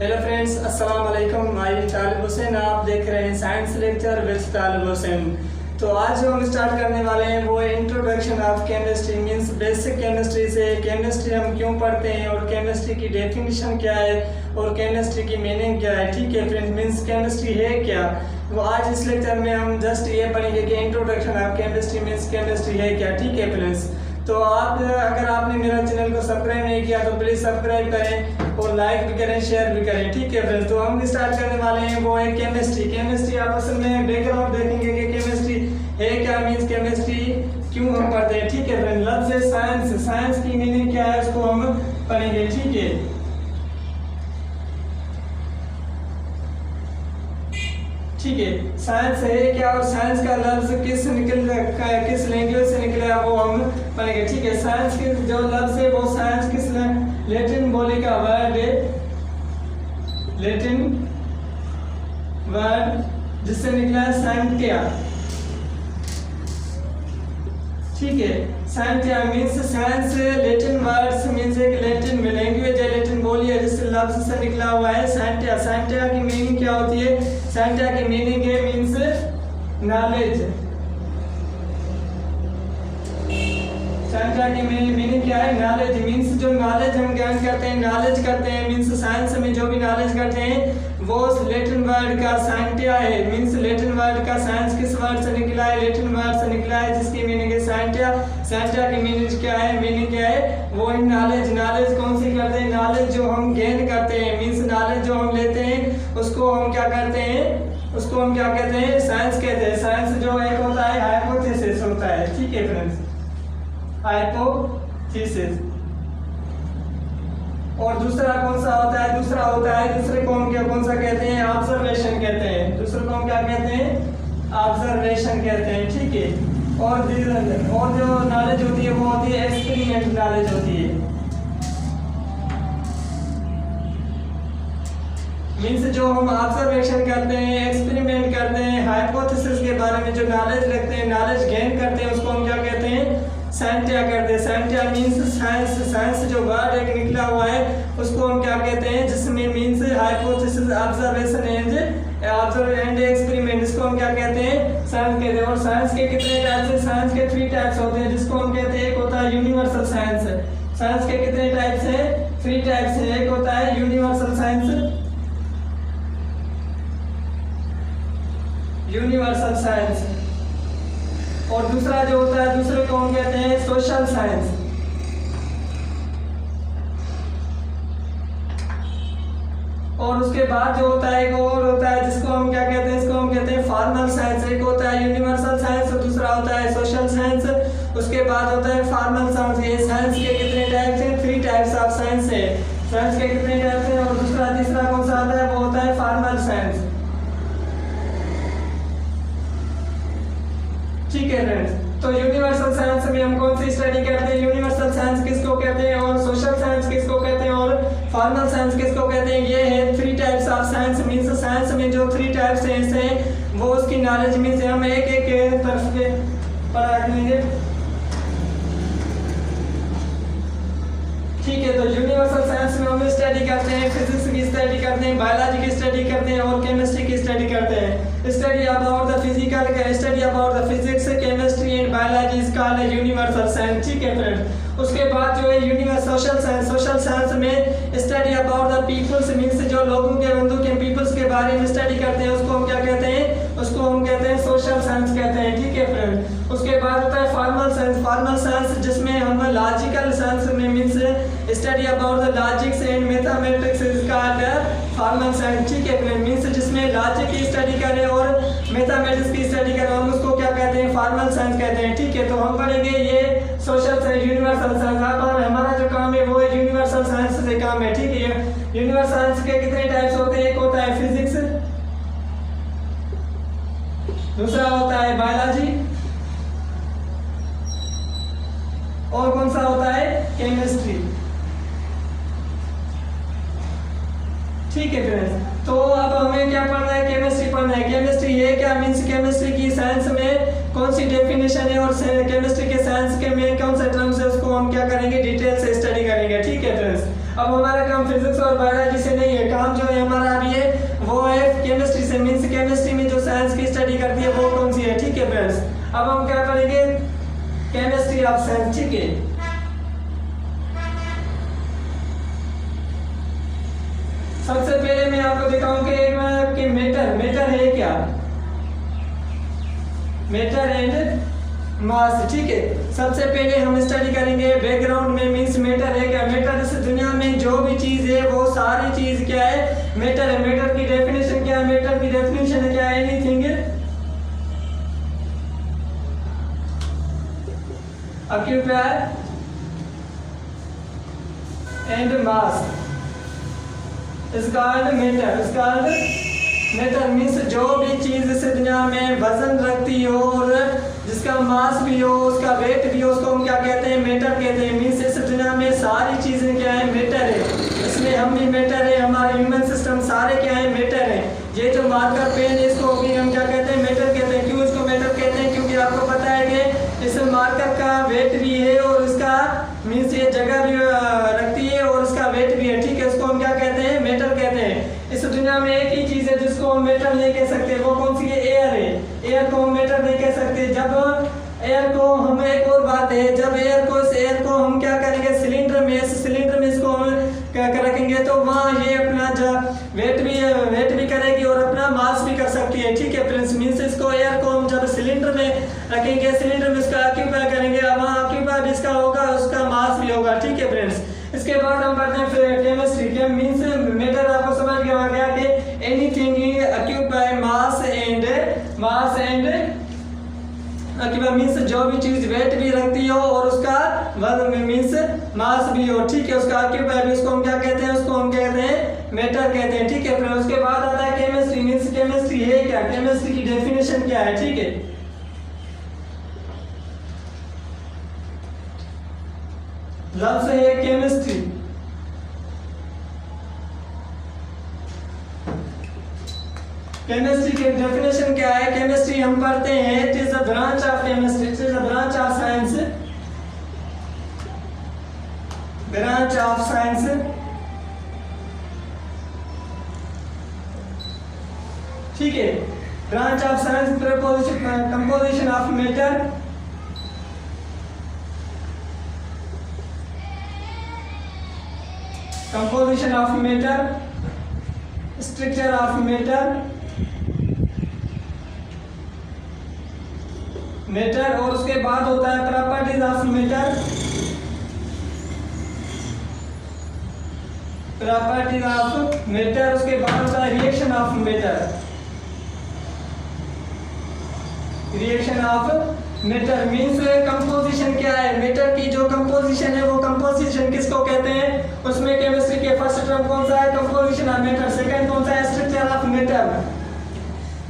Hello friends, अस्सलाम वालेकुम। मैं तालिब हुसैन, आप देख रहे हैं साइंस लेक्चर विद तालिब हुसैन। तो आज जो हम स्टार्ट करने वाले हैं वो introduction of chemistry, means basic chemistry से केमिस्ट्री हम क्यों पढ़ते हैं और केमिस्ट्री की डेफिनेशन क्या है और केमिस्ट्री की मीनिंग क्या है। ठीक है फ्रेंड्स, मींस केमिस्ट्री है क्या, वो आज इस लेक्चर में हम जस्ट ये पढ़ेंगे कि introduction of chemistry means chemistry है क्या। ठीक है फ्रेंड्स, तो आप अगर आपने मेरा चैनल को सब्सक्राइब नहीं किया तो प्लीज़ सब्सक्राइब करें और लाइक भी करें, शेयर भी करें। ठीक है फ्रेंड्स, तो हम स्टार्ट करने वाले हैं वो है केमिस्ट्री। केमिस्ट्री आप असल में बैकग्राउंड देखेंगे कि केमिस्ट्री है क्या, मींस केमिस्ट्री क्यों हम पढ़ते हैं। ठीक है फ्रेंड्स, लफ्ज़ है साइंस, साइंस की मीनिंग क्या है उसको हम पढ़ेंगे। ठीक है, ठीक है, साइंस है क्या और साइंस का लफ्ज किस लैंग्वेज से निकला वो हम पढ़ेंगे। ठीक है, साइंस के जो लफ्ज है वो साइंस किस लैटिन बोली का वर्ड है, लैटिन वर्ड जिससे निकला है साइंटिया। ठीक है, scientia means science Latin words means एक लैटिन लैंग्वेज है, लैटिन बोली है जिस लफ्ज से निकला हुआ है साइंटिया। साइंटिया की मीनिंग क्या होती है? साइंटिया की मीनिंग है मींस नॉलेज। साइंटिया की मीनिंग क्या है? नॉलेज मींस जो नॉलेज हम ज्ञान करते हैं, नॉलेज करते हैं मींस साइंस में जो भी नॉलेज करते हैं वो लैटिन वर्ड का साइंटिया है। मींस लैटिन वर्ड का साइंस किस वर्ड से निकला है? लैटिन वर्ड से निकला है जिसकी मीनिंग है साइंटिया। साइंटिया की मीनिंग क्या है? मीनिंग क्या है? वो है नॉलेज। नॉलेज कौन सी करते हैं? नॉलेज जो हम गेन करते हैं, मींस नॉलेज जो हम लेते हैं उसको हम क्या करते हैं, उसको हम क्या कहते हैं? साइंस कहते हैं। साइंस जो एक होता है हाइपोथेसिस होता है। ठीक है फ्रेंड्स, हाइपोथेसिस। और दूसरा कौन सा होता है? दूसरा होता है, दूसरे को हम क्या कौन सा कहते हैं? ऑब्जर्वेशन कहते हैं। दूसरे को हम क्या कहते हैं? ऑब्जर्वेशन कहते हैं। ठीक है, और जो नॉलेज होती है वो होती है एक्सपेरिमेंट नॉलेज होती है। मींस जो हम ऑब्जर्वेशन करते हैं, एक्सपेरिमेंट करते हैं, हाइपोथेसिस के बारे में जो नॉलेज रखते हैं, नॉलेज गेन करते हैं, उसको हम क्या कहते हैं? साइंटिया करते हैं। Scientia means science. साइंस जो वर्ड एक निकला हुआ है उसको हम क्या कहते हैं? जिसमें means hypothesis, observation and experiment, इसको हम क्या कहते हैं? साइंस कहते हैं। और साइंस के कितने टाइप्स हैं? साइंस के 3 टाइप्स होते हैं जिसको हम कहते हैं, एक होता है यूनिवर्सल साइंस। साइंस के कितने टाइप्स हैं? 3 टाइप्स हैं। एक होता है यूनिवर्सल साइंस, यूनिवर्सल साइंस, और दूसरा जो होता है दूसरे को हम कहते हैं सोशल साइंस। और उसके बाद जो होता है एक और होता है जिसको हम क्या कहते हैं? इसको हम कहते हैं फॉर्मल साइंस। एक होता है यूनिवर्सल साइंस और दूसरा होता है सोशल साइंस। उसके बाद होता है फॉर्मल साइंस। ये साइंस के कितने टाइप्स हैं? 3 टाइप्स ऑफ साइंस है। साइंस के कितने टाइप्स हैं? और दूसरा तीसरा कौन सा आता है? वो होता है फॉर्मल साइंस। ठीक है फ्रेंड्स, तो यूनिवर्सल साइंस में हम कौन सी स्टडी करते हैं? यूनिवर्सल साइंस किसको कहते हैं और सोशल साइंस किसको कहते हैं और फॉर्मल साइंस किसको कहते हैं? ये है 3 types of science. Means science में जो 3 टाइप्स हैं वो उसकी नॉलेज मींस हम एक एक तरफ के पढ़ा लेंगे। ठीक है, तो यूनिवर्सल साइंस में हम स्टडी करते हैं, फिजिक्स की स्टडी करते हैं, बायोलॉजी की स्टडी करते हैं और केमिस्ट्री की स्टडी करते हैं। Study about the physical, study about the physics, chemistry and biology is called universal science. ठीक है फ्रेंड्स, उसके बाद जो है universal social science. Social science में study about the peoples, means जो लोगों के बंधु के पीपल्स के बारे में स्टडी करते हैं उसको हम क्या कहते हैं? उसको हम कहते हैं सोशल साइंस कहते हैं। ठीक है फ्रेंड, उसके बाद होता है फॉर्मल साइंस। फॉर्मल साइंस जिसमें हम लॉजिकल साइंस में means study about the logics and mathematics is called formal science. ठीक है फ्रेंड, मींस जिसमें लॉजिक की स्टडी करें और मैथमेटिक्स की स्टडी करें हम उसको क्या कहते हैं? फॉर्मल साइंस कहते हैं। ठीक है, तो हम पढ़ेंगे ये सोशल साइंस, यूनिवर्सल साइंस। हमारा जो काम है वो है यूनिवर्सल साइंस से काम है। ठीक है, यूनिवर्सल साइंस के कितने टाइप्स होते हैं? एक होता है फिजिक्स, दूसरा होता है बायोलॉजी और कौन सा होता है? केमिस्ट्री। ठीक है फ्रेंड्स, तो अब हमें क्या पढ़ना है? केमिस्ट्री पढ़ना है। केमिस्ट्री है क्या, मींस केमिस्ट्री की साइंस में कौन सी डेफिनेशन है और केमिस्ट्री के साइंस के में कौन से टर्म्स है उसको हम क्या करेंगे? डिटेल से स्टडी करेंगे। ठीक है फ्रेंड्स, अब हमारा काम फिजिक्स और बायोलॉजी से नहीं है, काम जो है हमारा अभी है वो है केमिस्ट्री से, मीन्स केमिस्ट्री में जो साइंस की स्टडी करती है वो कौन सी है, ठीक है फ्रेंड्स। अब हम क्या करेंगे, केमिस्ट्री ऑफ साइंस, ठीक है। सबसे पहले मैं आपको दिखाऊंगा कि मैटर है क्या, मैटर एंड मास, ठीक है। सबसे पहले हम स्टडी करेंगे बैकग्राउंड में, मींस मैटर है क्या। मैटर इस दुनिया में जो भी चीज है वो सारी चीज क्या है, मैटर है। मैटर की डेफिनेशन क्या है, मैटर की डेफिनेशन क्या है, anything occupy and mass is called matter, is called matter. Means जो भी चीज इस दुनिया में वजन रखती हो और जिसका मास भी हो, उसका वेट भी हो, उसको हम क्या कहते हैं, मैटर कहते हैं। मीन्स इस दुनिया में सारी चीजें क्या है, मैटर है। इसमें हम भी मैटर है, हमारा ह्यूमन सिस्टम सारे क्या है, मैटर है। ये जो मार्कर पेन है इसको भी हम क्या कहते हैं, मैटर कहते हैं। क्यों इसको मैटर कहते हैं, क्योंकि आपको पता है कि इस मार्कर का वेट भी है और इसका मीन्स ये जगह भी रखती है और इसका वेट भी है, ठीक है। इसको हम क्या कहते हैं, मैटर कहते हैं। इस दुनिया में एक ही चीज है जिसको हम मैटर नहीं कह सकते, वो कौन सी है, एयर है। एयर को हम मैटर नहीं कह सकते। जब एयर को हम, एक और बात है, जब एयर को हम क्या करेंगे, सिलेंडर में, इस सिलेंडर में इसको हम क्या रखेंगे तो वहाँ ये अपना वेट भी करेगी और अपना मास भी कर सकती है, ठीक है फ्रेंड्स। मीन्स इसको एयर को हम जब सिलेंडर में रखेंगे, सिलेंडर में इसका ऑक्यूपाई करेंगे, वहाँ ऑक्यूपाई भी इसका होगा, उसका मास भी होगा, ठीक है फ्रेंड्स। इसके बाद हम पढ़ते हैं फिर केमिस्ट्री के, मीन्स मैटर आपको समझ गया कि anything occupy mass and occupy means जो भी चीज वेट भी रखती हो और उसका वजन मीन्स मास भी हो, ठीक है। उसका ऑक्यूपाई भी, उसको हम क्या कहते हैं, उसको हम कहते हैं मैटर कहते हैं, ठीक है। फिर उसके बाद आता है केमिस्ट्री, मीन्स केमिस्ट्री है क्या, केमिस्ट्री की डेफिनेशन क्या है, ठीक है। लफ्ज है केमिस्ट्री, केमिस्ट्री की डेफिनेशन क्या है। केमिस्ट्री हम पढ़ते हैं, it is a branch of chemistry, it is a branch of science, branch of science ठीक है। Branch of science, composition of matter, composition of matter, structure of matter, और उसके बाद होता है properties of matter, properties of matter, उसके बाद होता है reaction of matter, reaction of matter. Means composition क्या है, मैटर की जो कंपोजिशन है वो कंपोजिशन किसको कहते हैं, उसमें केमिस्ट्री के फर्स्ट टर्म कौन सा है, कंपोजिशन ऑफ मैटर। सेकंड कौन सा है, structure of matter,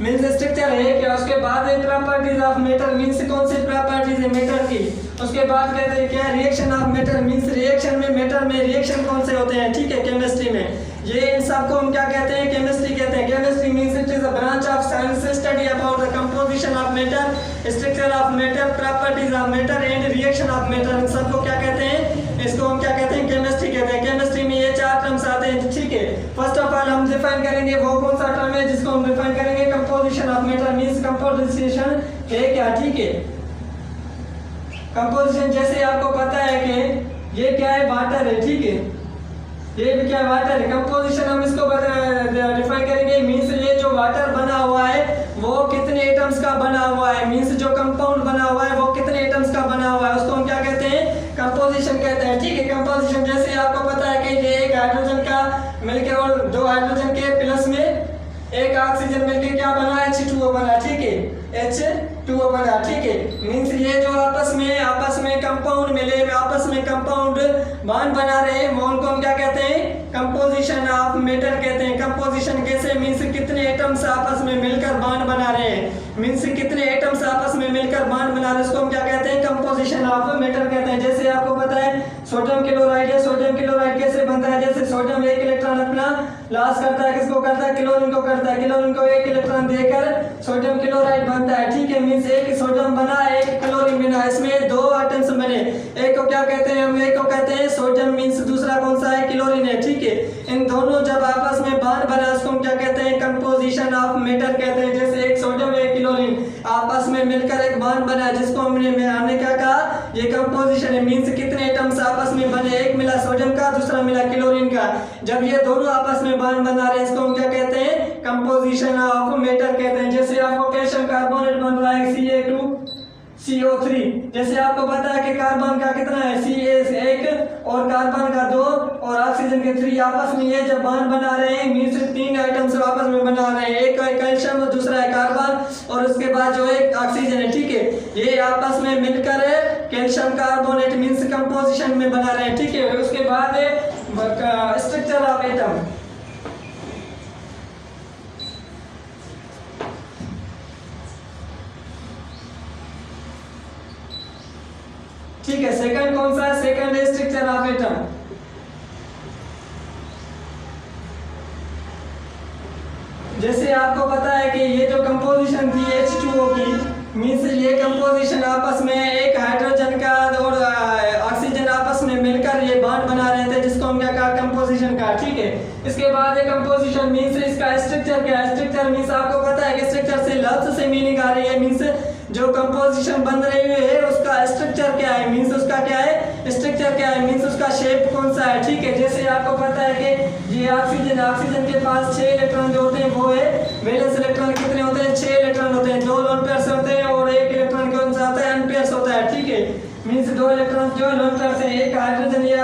means structure है क्या। उसके बाद है प्रॉपर्टीज ऑफ मैटर, मीन्स कौन सी प्रॉपर्टीज है मैटर की। उसके बाद कहते हैं क्या, reaction of matter, means reaction में मैटर में रिएक्शन कौन से होते हैं, ठीक है, केमिस्ट्री में। ये इन सबको हम क्या कहते हैं, केमिस्ट्री कहते हैं। Chemistry means it is a branch of science, study about the composition of matter, structure of matter, properties of matter and reaction of matter. इन सबको क्या कहते हैं, इसको हम क्या कहते हैं, केमिस्ट्री कहते हैं। केमिस्ट्री में ये चार टर्म्स आते हैं, ठीक है। फर्स्ट ऑफ ऑल हम डिफाइन करेंगे वो कौन सा टर्म है जिसको हम डिफाइन करेंगे, composition of matter, means composition है क्या, ठीक है। कंपोजिशन जैसे आपको पता है कि ये क्या है, वाटर है, ठीक है, ये भी क्या है, वाटर है। कंपोजिशन हम इसको डिफाइन करेंगे, मीन्स ये जो वाटर बना हुआ है वो कितने एटम्स का बना हुआ है, मीन्स जो कंपाउंड बना हुआ है वो कितने एटम्स का बना हुआ है, उसको हम क्या कहते हैं, कंपोजिशन कहते हैं, ठीक है। कंपोजिशन जैसे आपको पता है कि ये एक हाइड्रोजन का मिलकर और दो हाइड्रोजन के प्लस में एक ऑक्सीजन मिलकर क्या बना, H2O बना, ठीक है, H2O बना, ठीक है। मीन्स ये जो आपस में कंपाउंड मिले, आपस में कंपाउंड बॉन्ड बना रहे हैं, वो उनको हम क्या कहते हैं, कंपोजिशन ऑफ मैटर कहते हैं। कंपोजिशन कैसे, मीन्स कितने एटम्स आपस में मिलकर बॉन्ड बना रहे हैं, मीन्स कितने एटम्स आपस में मिलकर बॉन्ड बना रहे हैं, उसको हम क्या कहते हैं, कंपोजिशन ऑफ मैटर कहते हैं। जैसे आपको पता है सोडियम क्लोराइड है, सोडियम क्लोराइड कैसे बनता है, जैसे सोडियम एक इलेक्ट्रॉन अपना लॉस करता है, किसको करता है, क्लोरीन को करता है, क्लोरीन को एक इलेक्ट्रॉन देकर सोडियम क्लोराइड बनता है, ठीक है। मीन्स एक सोडियम बना, एक क्लोरीन बना, इसमें दो एटम्स बने, एक को क्या कहते हैं, हम एक को कहते हैं सोडियम, मीन्स दूसरा कौन सा है, क्लोरीन है, ठीक है। इन दोनों जब आपस में बॉन्ड बना उसको हम क्या कहते हैं, कंपोजिशन ऑफ मेटल कहते हैं। जैसे एक सोडियम एक क्लोरीन आपस में मिलकर एक बॉन्ड बना, जिसको हमने क्या कहा, ये कंपोजिशन है। मींस कितने एटम्स आपस में बने, एक मिला सोडियम का, दूसरा मिला क्लोरीन का। जब ये दोनों आपस में बॉन्ड बना रहे हैं, इसको हम क्या कहते हैं, कंपोजिशन ऑफ मेटल कहते हैं। जैसे आपको कैल्शियम कार्बोनेट बन रहा है Ca2CO3, जैसे आपको पता है कि कार्बन का कितना है, Ca1 और कार्बन का 2 और ऑक्सीजन के 3, आपस में ये जब बॉन्ड बना रहे हैं, मींस 3 आइटम्स आपस में बना रहे हैं, एक है कैल्शियम और दूसरा है कार्बन और उसके बाद जो एक ऑक्सीजन है, ठीक है। ये आपस में मिलकर कैल्शियम कार्बोनेट मींस कंपोजिशन में बना रहे हैं, ठीक है। उसके बाद स्ट्रक्चर ऑफ एटम, ठीक है। सेकंड कौन सा है, सेकंड है स्ट्रक्चर ऑफ एटम। जैसे आपको पता है कि ये जो कंपोजिशन थी H2O की, मींस ये कंपोजिशन आपस में एक हाइड्रोजन का और ऑक्सीजन आपस में मिलकर ये बॉन्ड बना रहे थे, जिसको हम क्या कहा, कंपोजिशन का, ठीक है। इसके बाद ये कंपोजिशन मींस इसका स्ट्रक्चर क्या है, स्ट्रक्चर मींस आपको पता है कि स्ट्रक्चर से लफ्ज से मीनिंग आ रही है, मींस जो कंपोजिशन बन रही है उसका स्ट्रक्चर क्या है, मींस उसका क्या है, स्ट्रक्चर क्या है, मींस उसका शेप कौन सा है, ठीक है। जैसे आपको पता है कि ये ऑक्सीजन के पास 6 इलेक्ट्रॉन जो होते हैं वो है वैलेंस इलेक्ट्रॉन, कितने होते हैं, 6 इलेक्ट्रॉन होते हैं, 2 लोन पेयर्स होते हैं और एक इलेक्ट्रॉन कौन सा होता है, अनपेयर्स होता है, ठीक है। मींस 2 इलेक्ट्रॉन जो लोन पेयर्स हैं, एक हाइड्रोजन ये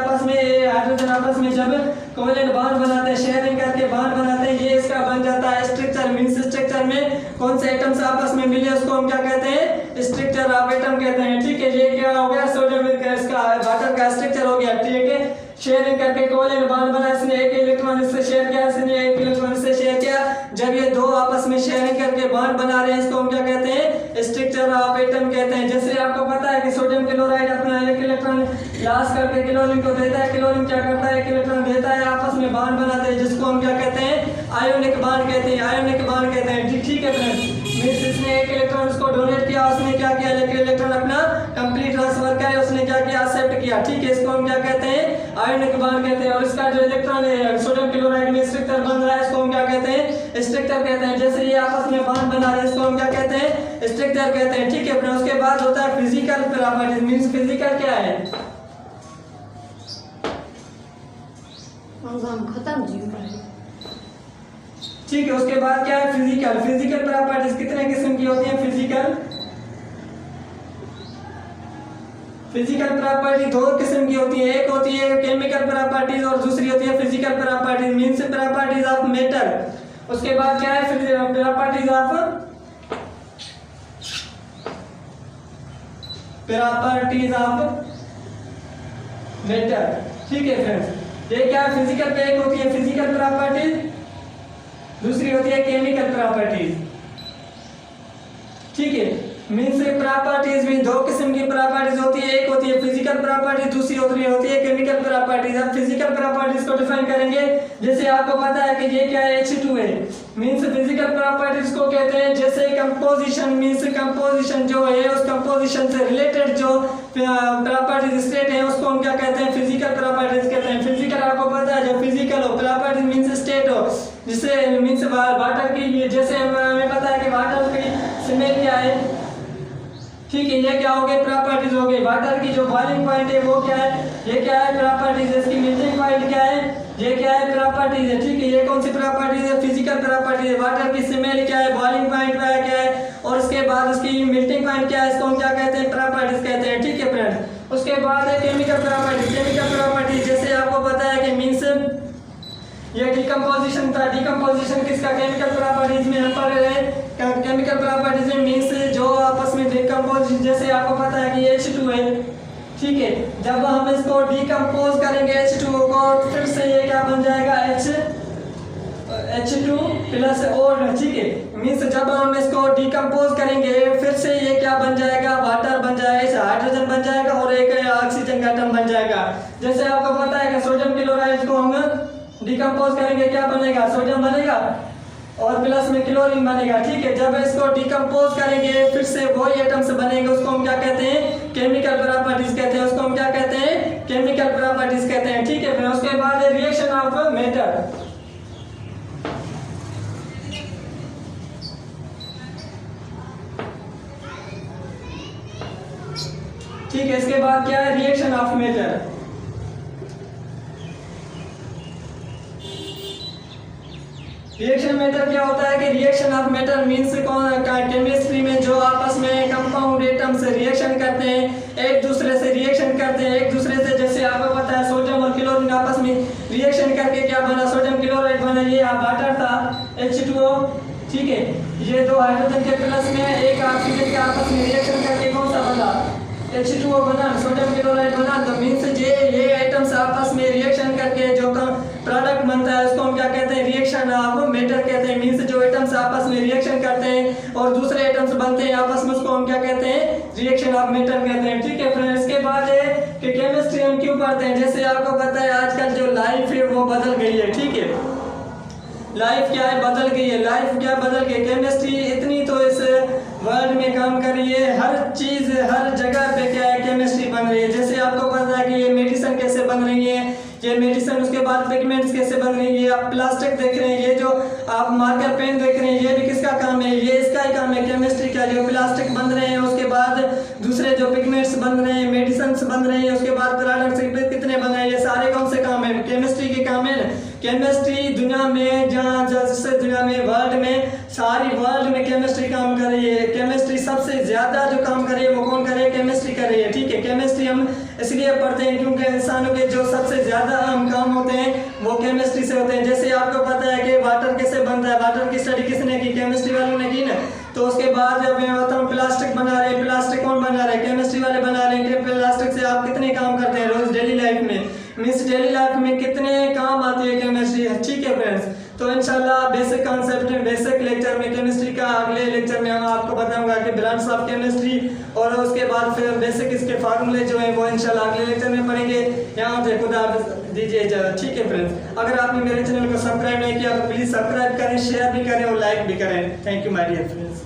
हाइड्रोजन आपस में जब कोवेलेंट बॉन्ड बनाते हैं, शेयरिंग करके बॉन्ड बनाते हैं, ये इसका बन जाता है स्ट्रक्चर। मींस स्ट्रक्चर में कौन से एटम्स आपस में मिले उसको हम क्या कहते हैं, स्ट्रक्चर ऑफ एटम कहते हैं, ठीक है। ये क्या हो गया, सोडियम का इसका वाटर का स्ट्रक्चर हो गया, ठीक है। शेयरिंग करके कोवेलेंट बॉन्ड बना, इसने एक इलेक्ट्रॉन इससे शेयर किया, इसने एक इलेक्ट्रॉन इससे शेयर किया, जब ये दो आपस में शेयरिंग करके बॉन्ड बना रहे हैं, इसको हम क्या कहते हैं, स्ट्रक्चर ऑफ एटम कहते हैं। जैसे आपको पता है कि सोडियम क्लोराइड अपना एक इलेक्ट्रॉन लॉस करके क्लोरीन को देता है, क्लोरीन क्या करता है, एक इलेक्ट्रॉन देता है, आपस में बॉन्ड बनाते हैं, जिसको हम क्या कहते हैं, आयोनिक बॉन्ड कहते हैं, आयोनिक बॉन्ड कहते हैं, ठीक है फ्रेंड्स। मींस इसने एक इलेक्ट्रॉन उसको डोनेट किया, उसने क्या किया, लेकिन इलेक्ट्रॉन अपना कंप्लीट ट्रांसफर किया, उसने क्या किया, एक्सेप्ट किया, ठीक है। इसको हम क्या कहते हैं, आयोनिक बॉन्ड कहते हैं। और इसका जो इलेक्ट्रॉन है सोडियम क्लोराइड में स्ट्रक्चर बन रहा है, इसको हम क्या कहते हैं, स्ट्रक्चर कहते हैं। जैसे ये आपस में बॉन्ड बना रहे हैं, इसको हम क्या कहते हैं, स्ट्रक्चर कहते हैं, ठीक है फ्रेंड्स। उसके बाद होता है फिजिकल प्रॉपर्टीज, मींस फिजिकल क्या है, खत्म जी, ठीक है। उसके बाद क्या है, फिजिकल। फिजिकल प्रॉपर्टीज कितने किस्म की होती हैं, फिजिकल प्रॉपर्टी 2 किस्म की होती है, एक होती है केमिकल प्रॉपर्टीज और दूसरी होती है physical properties, means properties of matter. उसके बाद क्या है, प्रॉपर्टीज ऑफ मैटर, ठीक है फ्रेंड्स। ये क्या है, फिजिकल पे एक होती है फिजिकल प्रॉपर्टीज, दूसरी होती है केमिकल प्रॉपर्टीज, ठीक है। मींस प्रॉपर्टीज में 2 किस्म की प्रॉपर्टीज होती है, एक होती है फिजिकल प्रॉपर्टीज, दूसरी होती है केमिकल प्रॉपर्टीज। अब फिजिकल प्रॉपर्टीज को डिफाइन करेंगे। जैसे आपको पता है कि ये क्या है, H2 है, मींस फिजिकल प्रॉपर्टीज को कहते हैं जैसे कंपोजिशन, मींस कंपोजिशन जो है उस कंपोजिशन से रिलेटेड जो प्रॉपर्टीज स्टेट है उसको हम क्या कहते हैं, फिजिकल प्रॉपर्टीज कहते हैं। फिजिकल आपको पता है जो फिजिकल हो, प्रॉपर्टीज मींस स्टेट हो, जिसे मींस वाटर की, जैसे हमें पता है कि वाटर की स्मेल क्या है, ठीक है। ये क्या हो गए, प्रॉपर्टीज हो गई। वाटर की जो बॉइलिंग पॉइंट है वो क्या है, ये क्या है, प्रॉपर्टीज है। इसकी मेल्टिंग पॉइंट क्या है, ये क्या है, प्रॉपर्टीज है, ठीक है। ये कौन सी प्रॉपर्टीज है, फिजिकल प्रॉपर्टीज है। वाटर की स्मेल क्या है, बॉइलिंग पॉइंट क्या है, और उसके बाद उसकी मेल्टिंग पॉइंट क्या है, इसको हम क्या कहते हैं, प्रॉपर्टीज कहते हैं, ठीक है फ्रेंड्स। उसके बाद है केमिकल प्रॉपर्टीज। केमिकल प्रॉपर्टीज जैसे आपको पता है कि मींस ये डिकम्पोजिशन था, डिकम्पोजिशन किसका, केमिकल प्रॉपर्टीज में हम पढ़ रहे हैं। केमिकल प्रॉपर्टीज में मींस जो आपस में डिकम्पोजिशन, जैसे आपको पता है कि H2 है, ठीक है। जब हम इसको डिकम्पोज करेंगे H2O को, फिर से ये क्या बन जाएगा, H2 प्लस और, ठीक है। मींस जब हम इसको डिकम्पोज करेंगे फिर से ये क्या बन जाएगा, वाटर बन जाएगा, हाइड्रोजन बन जाएगा और एक ऑक्सीजन का एटम बन जाएगा। जैसे आपको पता है कि सोडियम क्लोराइड को हम डिकम्पोज करेंगे, क्या बनेगा, सोडियम बनेगा और प्लस में क्लोरीन बनेगा, ठीक है। जब इसको डिकम्पोज करेंगे फिर से वही एटम्स बनेंगे, उसको हम क्या कहते हैं, केमिकल प्रॉपर्टीज कहते हैं, उसको हम क्या कहते हैं, केमिकल प्रॉपर्टीज कहते हैं, ठीक है। फिर उसके बाद रिएक्शन ऑफ मैटर। ठीक है। इसके बाद क्या है, reaction of matter. Reaction matter क्या होता है कि reaction of matter means chemistry में जो आपस में कंपाउंड एटम्स रिएक्शन करते हैं, एक दूसरे से रिएक्शन करते हैं, एक दूसरे से, जैसे आपको पता है सोडियम और क्लोरीन आपस में रिएक्शन करके क्या बना, सोडियम क्लोराइड बना। ये वाटर था H2O, ठीक है। ये दो हाइड्रोजन के प्लस में एक ऑक्सीजन के आपस में रिएक्शन करके कौन सा बना, H2O बना, सोडियम क्लोराइड बना। तो मींस ये एटम्स आपस में रिएक्शन करके जो प्रोडक्ट बनता है उसको हम क्या कहते हैं, रिएक्शन ऑफ मैटर कहते हैं। मींस जो एटम्स आपस में रिएक्शन करते हैं और दूसरे एटम्स बनते हैं आपस में, उसको हम क्या कहते हैं, रिएक्शन ऑफ मैटर कहते हैं, ठीक है फ्रेंड्स। इसके बाद है कि केमिस्ट्री हम क्यों पढ़ते हैं, जैसे आपको पता है आजकल जो लाइफ है वो बदल गई है, ठीक है। लाइफ क्या है, बदल गई है। लाइफ क्या बदल गई, केमिस्ट्री इतनी तो इस वर्ल्ड में काम कर रही है, हर चीज हर जगह पे क्या है, केमिस्ट्री बन रही है। जैसे आपको पता है कि ये मेडिसिन कैसे बन रही है, ये मेडिसिन, उसके बाद पिगमेंट्स कैसे बन रही है, आप प्लास्टिक देख रहे हैं, ये जो आप मार्कर पेन देख रहे हैं, ये भी किसका काम है, ये इसका ही काम है, केमिस्ट्री का। जो प्लास्टिक बन रहे हैं, उसके बाद दूसरे जो पिगमेंट्स बन रहे हैं, मेडिसिन बन रहे हैं, उसके बाद प्रोडक्ट्स कितने बन रहे हैं, ये सारे कौन से काम है, केमिस्ट्री के काम है। केमिस्ट्री दुनिया में जहाँ दुनिया में वर्ल्ड में सारी वर्ल्ड में केमिस्ट्री काम कर रही है। केमिस्ट्री सबसे ज्यादा जो काम कर रही है वो कौन कर रही है, केमिस्ट्री कर रही है, ठीक है। केमिस्ट्री हम इसलिए पढ़ते हैं क्योंकि इंसानों के जो सबसे ज्यादा अहम काम होते हैं वो केमिस्ट्री से होते हैं। जैसे आपको पता है कि वाटर कैसे बनता है, वाटर की स्टडी किसने की, केमिस्ट्री वालों ने की ना। तो उसके बाद जब मैं बताऊँ प्लास्टिक बना रहे हैं, प्लास्टिक कौन बना रहे हैं, केमिस्ट्री वाले बना रहे हैं। प्लास्टिक से आप कितने काम करते हैं रोज डेली लाइफ में, मीन्स डेली लाइफ में कितने काम आती है केमिस्ट्री, ठीक है फ्रेंड्स। तो इंशाल्लाह बेसिक कॉन्सेप्ट में बेसिक लेक्चर में केमिस्ट्री का अगले लेक्चर में हम आपको बताऊंगा कि ब्रांच ऑफ केमिस्ट्री, और उसके बाद फिर बेसिक इसके फार्मूले जो है वो इंशाल्लाह अगले लेक्चर में पढ़ेंगे। यहाँ से खुदा दीजिए इजाजत, ठीक है फ्रेंड्स। अगर आपने मेरे चैनल को सब्सक्राइब नहीं किया तो प्लीज़ सब्सक्राइब करें, शेयर भी करें और लाइक भी करें। Thank you my dear friends.